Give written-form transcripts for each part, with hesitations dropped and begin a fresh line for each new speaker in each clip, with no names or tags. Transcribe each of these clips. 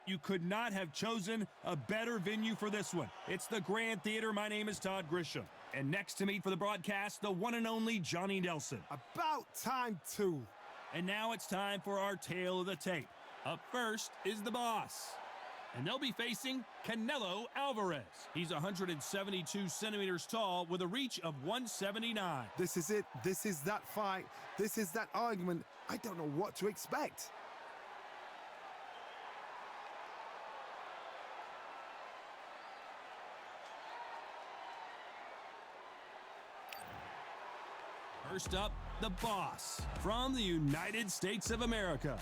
You could not have chosen a better venue for this one. It's the Grand Theater. My name is Todd Grisham. And next to me for the broadcast, the one and only Johnny Nelson.
About time, too.
And now it's time for our tale of the tape. Up first is the boss. And they'll be facing Canelo Alvarez. He's 172 centimeters tall with a reach of 179.
This is it. This is that fight. This is that argument. I don't know what to expect.
First up, the boss from the United States of America.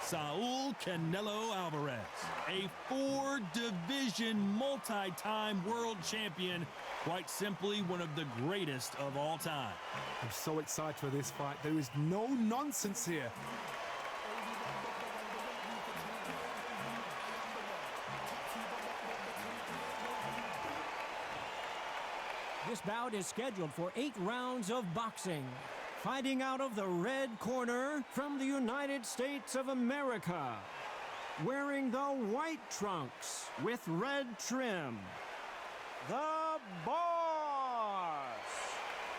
Saul Canelo Alvarez, a four-division multi-time world champion, quite simply one of the greatest of all time.
I'm so excited for this fight. There is no nonsense here.
This bout is scheduled for 8 rounds of boxing. Fighting out of the red corner from the United States of America, wearing the white trunks with red trim, the boss.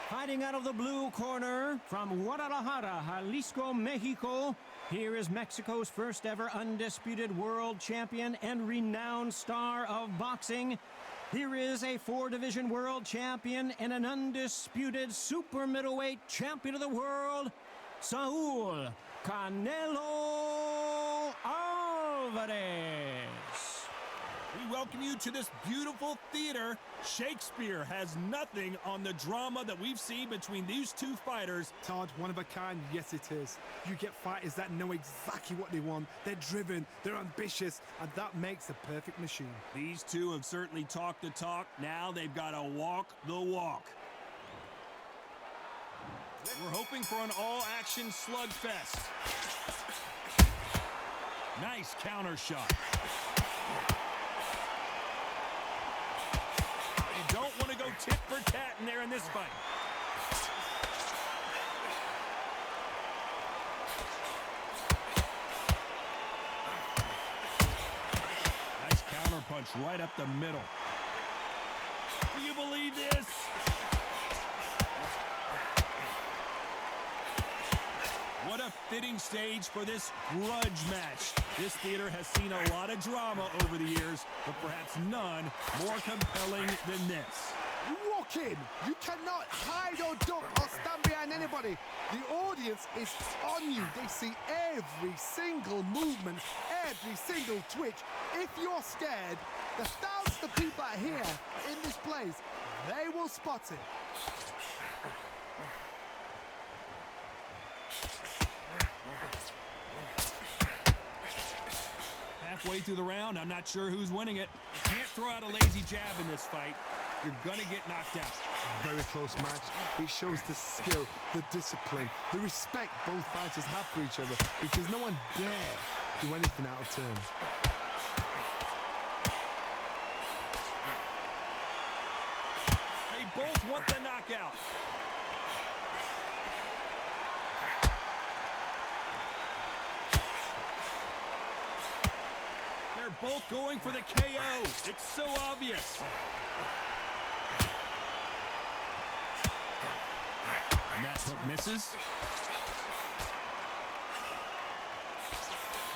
Fighting out of the blue corner from Guadalajara, Jalisco, Mexico, here is Mexico's first ever undisputed world champion and renowned star of boxing. Here is a 4-division world champion and an undisputed super middleweight champion of the world, Saul Canelo Alvarez.
We welcome you to this beautiful theater. Shakespeare has nothing on the drama that we've seen between these two fighters.
Todd, one of a kind, yes it is. You get fighters that know exactly what they want. They're driven, they're ambitious, and that makes a perfect machine.
These two have certainly talked the talk. Now they've got to walk the walk. We're hoping for an all-action slugfest. Nice counter shot. You don't want to go tit for tat in there in this fight. Nice counter punch right up the middle. Do you believe this? What a fitting stage for this grudge match. This theater has seen a lot of drama over the years, but perhaps none more compelling than this.
You walk in, you cannot hide or duck or stand behind anybody. The audience is on you. They see every single movement, every single twitch. If you're scared, the thousands of people out here in this place, they will spot it.
Halfway through the round, I'm not sure who's winning it. You can't throw out a lazy jab in this fight. You're gonna get knocked out.
Very close match. It shows the skill, the discipline, the respect both fighters have for each other, because no one dare do anything out of turn.
They both want the knockout. They're both going for the KO. It's so obvious. And that hook misses.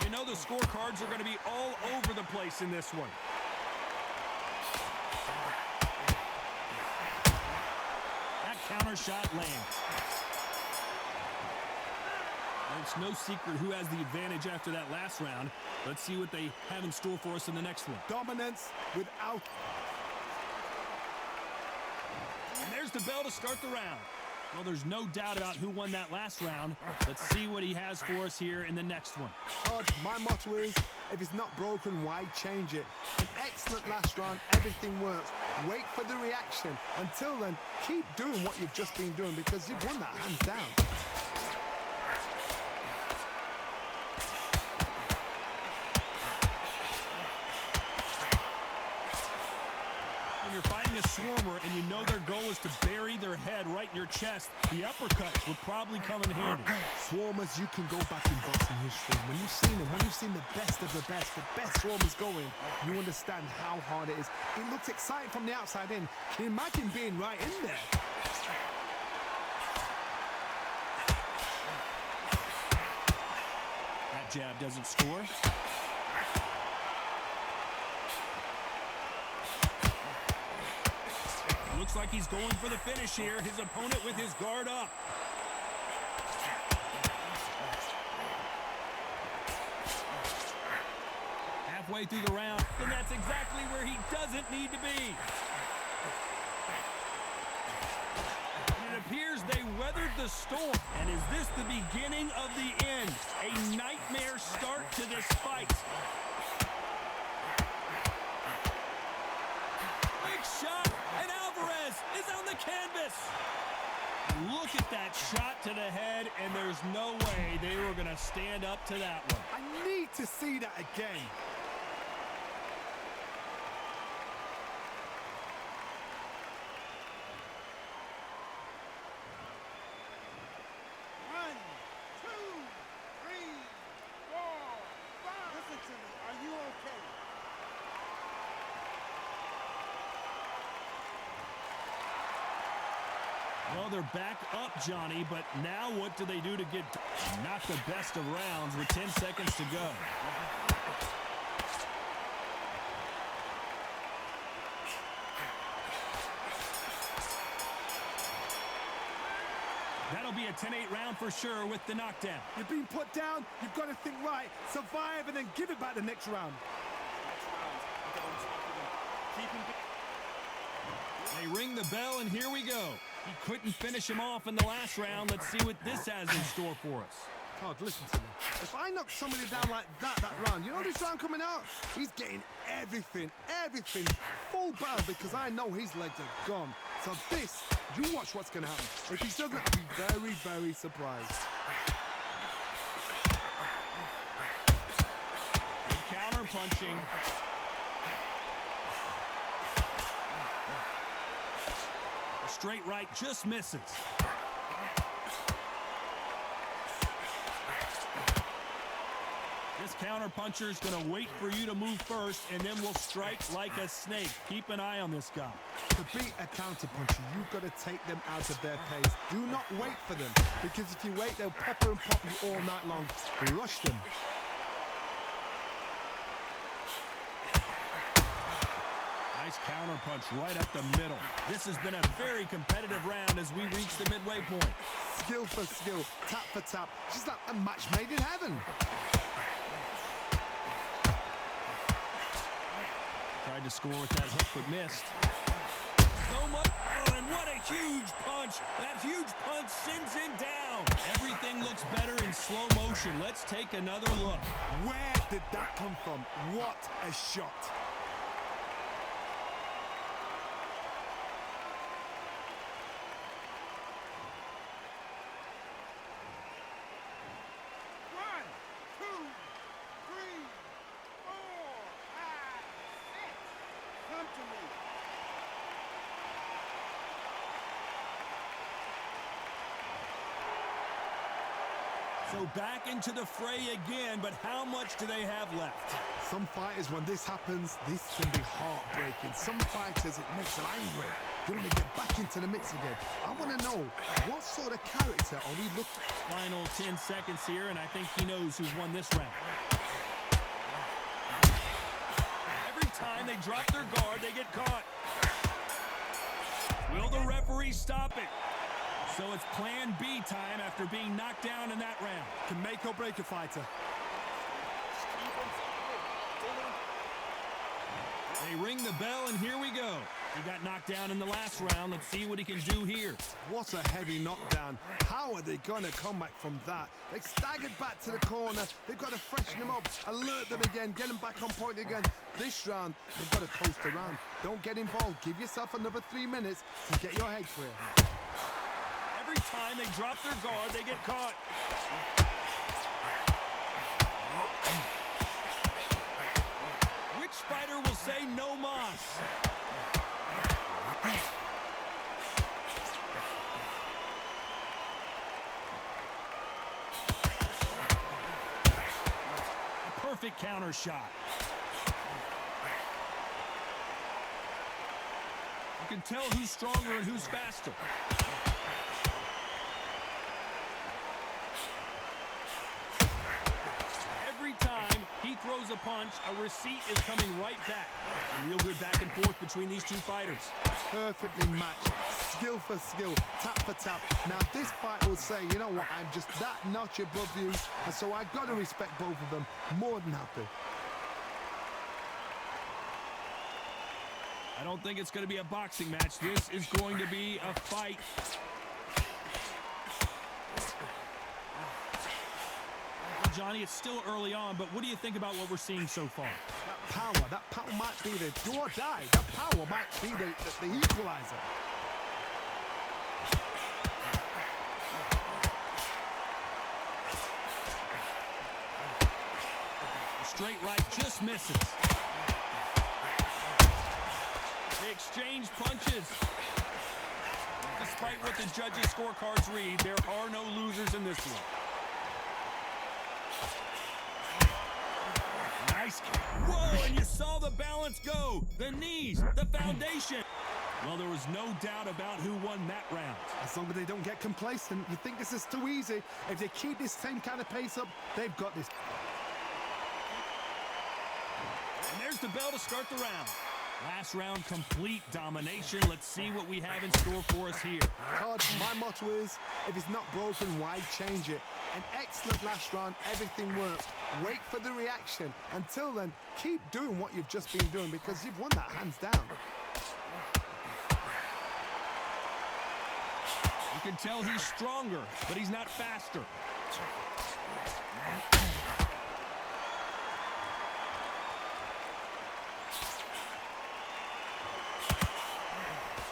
You know the scorecards are going to be all over the place in this one. That counter shot lands. It's no secret who has the advantage after that last round. Let's see what they have in store for us in the next one.
Dominance without...
And there's the bell to start the round. Well, there's no doubt about who won that last round. Let's see what he has for us here in the next one.
Todd, my motto is, if it's not broken, why change it? An excellent last round, everything works. Wait for the reaction. Until then, keep doing what you've just been doing, because you've won that hands down.
in your chest, the uppercuts would probably come in handy.
Swarmers, you can go back in boxing history. When you've seen the best of the best swarmers going, you understand how hard it is. It looks exciting from the outside in. Can you imagine being right in there?
That jab doesn't score. Looks like he's going for the finish here. His opponent with his guard up. Halfway through the round, and that's exactly where he doesn't need to be. And it appears they weathered the storm. And is this the beginning of the end? A nightmare start to this fight. Big shot, and Alvarez is on the canvas. Look at that shot to the head, and there's no way they were going to stand up to that one.
I need to see that again.
Well, they're back up, Johnny, but now what do they do to get not the best of rounds with 10 seconds to go? That'll be a 10-8 round for sure with the knockdown.
You're being put down, you've got to think right, survive, and then give it back the next round.
They ring the bell, and here we go. He couldn't finish him off in the last round. Let's see what this has in store for us.
God, listen to me. If I knock somebody down like that round, you know this round coming out? He's getting everything, full barrel, because I know his legs are gone. So this, you watch what's going to happen. If he doesn't, I'll be very, very surprised.
Counter punching. A straight right just misses. This counter puncher is going to wait for you to move first, and then will strike like a snake. Keep an eye on this guy.
To beat a counter puncher, you've got to take them out of their pace. Do not wait for them, because if you wait, they'll pepper and pop you all night long. Rush them.
Nice counter punch right up the middle. This has been a very competitive round as we reach the midway point.
Skill for skill, tap for tap. Just like a match made in heaven.
Tried to score with that hook, but missed. So much, oh, and what a huge punch. That huge punch sends him down. Everything looks better in slow motion. Let's take another look.
Where did that come from? What a shot.
So back into the fray again, but how much do they have left?
Some fighters, when this happens, this can be heartbreaking. Some fighters, it makes them angry. They want to get back into the mix again. I want to know, what sort of character are we looking at?
Final 10 seconds here, and I think he knows who's won this round. Every time they drop their guard, they get caught. Will the referee stop it? So it's plan B time after being knocked down in that round.
Can make or break a fighter.
They ring the bell, and here we go. He got knocked down in the last round. Let's see what he can do here.
What a heavy knockdown. How are they going to come back from that? They staggered back to the corner. They've got to freshen them up, alert them again, get them back on point again. This round, they've got to coast around. Don't get involved. Give yourself another 3 minutes to get your head clear.
Every time they drop their guard, they get caught. Which fighter will say no mas? Perfect counter shot. You can tell who's stronger and who's faster. Every time he throws a punch, a receipt is coming right back. Real good back and forth between these two fighters.
Perfectly matched, skill for skill, tap for tap. Now this fight will say, you know what, I'm just that notch above you, and so I've got to respect both of them. More than happy.
I don't think it's going to be a boxing match. This is going to be a fight. Johnny, it's still early on, but what do you think about what we're seeing so far?
That power might be the do or die. That power might be the equalizer.
Straight right just misses. They exchange punches. Despite what the judges' scorecards read, there are no losers in this one. Nice. Whoa, and you saw the balance go. The knees, the foundation. Well, there was no doubt about who won that round.
As long as they don't get complacent, you think this is too easy. If they keep this same kind of pace up, they've got this.
And there's the bell to start the round. Last round, complete domination. Let's see what we have in store for us here.
My motto is, if it's not broken, why change it? An excellent last round, everything works. Wait for the reaction. Until then, keep doing what you've just been doing because you've won that hands down.
You can tell he's stronger, but he's not faster.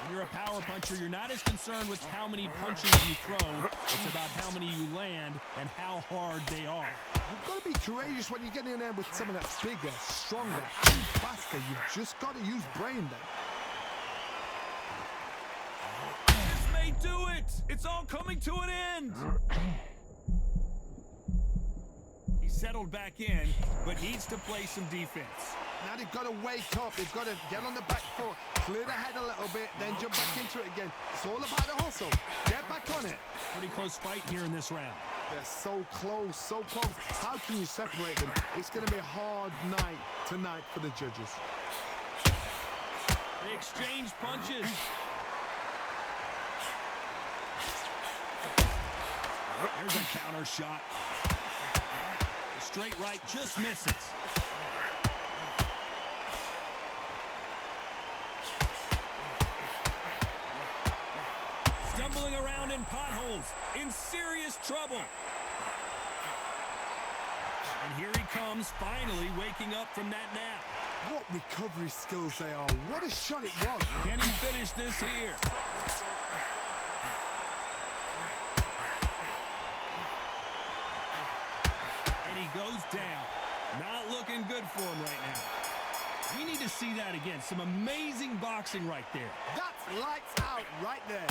When you're a power puncher, you're not as concerned with how many punches you throw. It's about how many you land and how hard they are.
You've got to be courageous when you get in there with someone that's bigger, stronger, and faster. You've just got to use brain then.
This may do it! It's all coming to an end! He settled back in, but needs to play some defense.
Now they've got to wake up. They've got to get on the back foot, clear the head a little bit, then jump back into it again. It's all about the hustle. Get back on it.
Pretty close fight here in this round.
They're so close, so close. How can you separate them? It's going to be a hard night tonight for the judges.
They exchange punches. There's a counter shot. The straight right just misses. Stumbling around in potholes, in serious trouble. And here he comes, finally waking up from that nap.
What recovery skills they are. What a shot it was.
Can he finish this here? And he goes down. Not looking good for him right now. We need to see that again. Some amazing boxing right there.
That's lights out right there.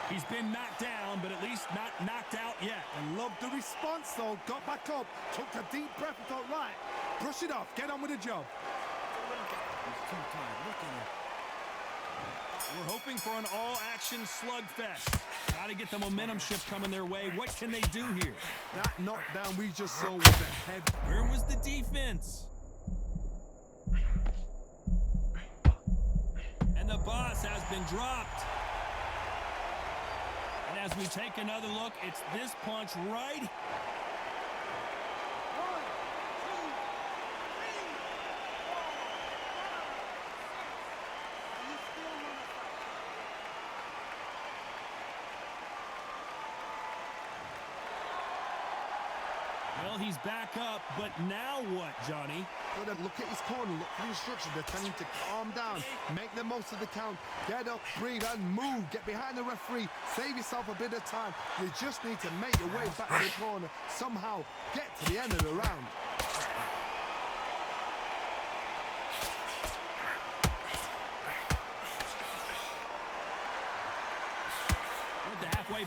He's been knocked down, but at least not knocked out yet.
And loved the response, though. Got back up, took a deep breath and thought, right, brush it off, get on with the job.
We're hoping for an all-action slugfest. Got to get the momentum shift coming their way. What can they do here?
That knockdown we just saw was a head.
Where was the defense? And the boss has been dropped. And as we take another look, it's this punch right. Well, he's he's back up, but now what, Johnny?
Gotta look at his corner, look for the instructions. They're telling him to calm down, make the most of the count, get up, breathe, and move. Get behind the referee, save yourself a bit of time. You just need to make your way back to the corner, somehow get to the end of the round.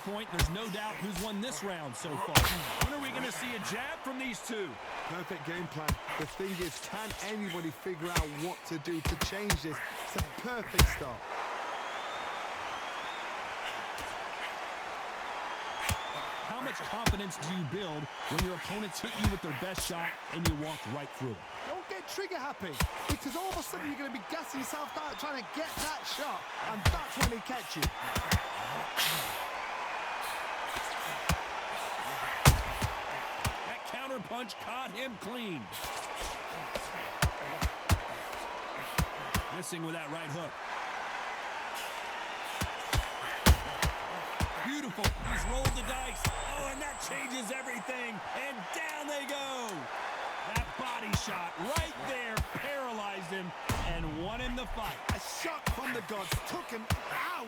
Point, there's no doubt who's won this round so far. When are we going to see a jab from these two?
Perfect game plan. The thing is, can anybody figure out what to do to change this? It's a perfect start.
How much confidence do you build when your opponents hit you with their best shot and you walk right through it?
Don't get trigger happy, because all of a sudden you're going to be gassing yourself out trying to get that shot, and that's when they catch you.
Punch caught him clean. Missing with that right hook. Beautiful. He's rolled the dice. Oh, and that changes everything. And down they go. That body shot right there paralyzed him and won him the fight.
A shot from the gods took him out.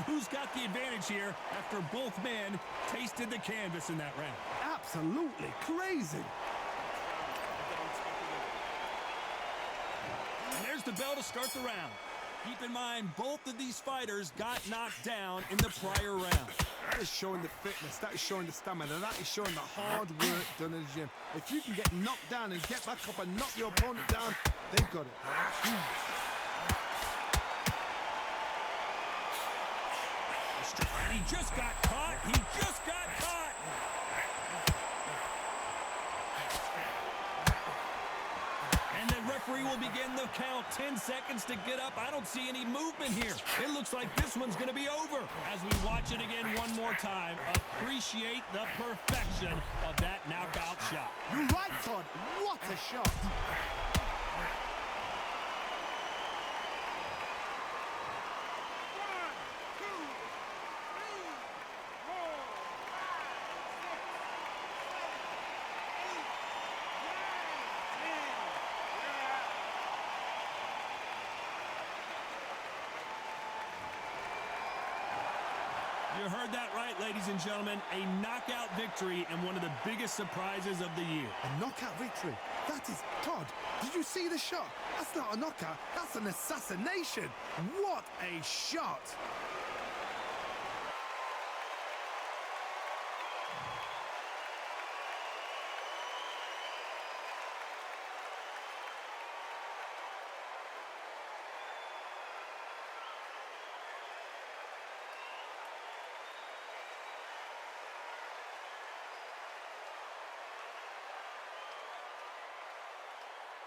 Who's got the advantage here after both men tasted the canvas in that round?
Absolutely crazy.
And there's the bell to start the round. Keep in mind, both of these fighters got knocked down in the prior round.
That is showing the fitness, that is showing the stamina, that is showing the hard work done in the gym. If you can get knocked down and get back up and knock your opponent down, they've got it.
He just got caught. He just got caught. And the referee will begin the count. 10 seconds to get up. I don't see any movement here. It looks like this one's going to be over. As we watch it again one more time, appreciate the perfection of that knockout shot.
You're right, Todd. What a shot.
You heard that right, ladies and gentlemen. A knockout victory and one of the biggest surprises of the year.
A knockout victory. That is, Todd, did you see the shot? That's not a knockout. That's an assassination. What a shot.